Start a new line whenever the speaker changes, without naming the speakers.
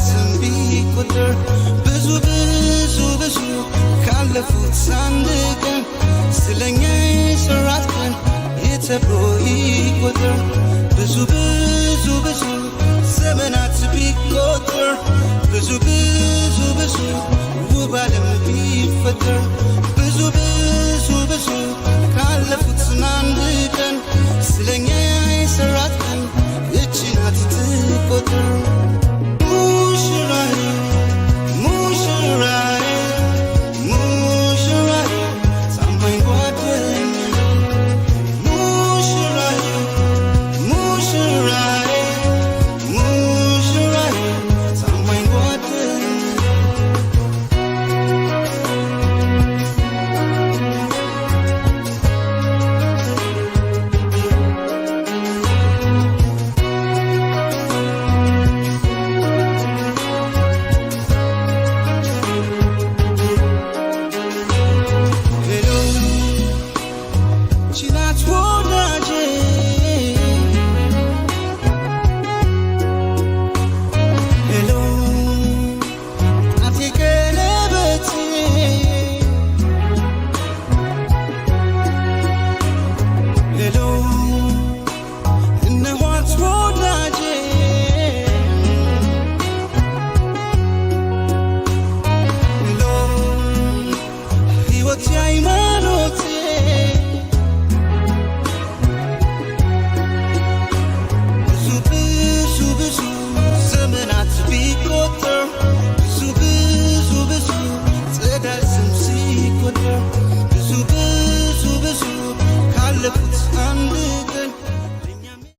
ስም ቢቆጠር ብዙ ብዙ ብዙ ካለፉት አንድ ቀን ስለኛ የሰራት ቀን የተብሎ ይቆጠር ብዙ ብዙ ብዙ ዘመናት ቢቆጠር ብዙ ብዙ ብዙ ውብ ዓለም ቢፈጠር ብዙ ብዙ ብዙ ካለፉት አንድ ቀን ስለኛ የሰራት ቀን ይህች ናት ትቆጠር ሙሽራዬ ሙሽራዬ ሙሽራዬ ታማኝ ጓደኛዬ ሙሽራዬ ሙሽራዬ ሙሽራዬ ታማኝ ጓደኛዬ I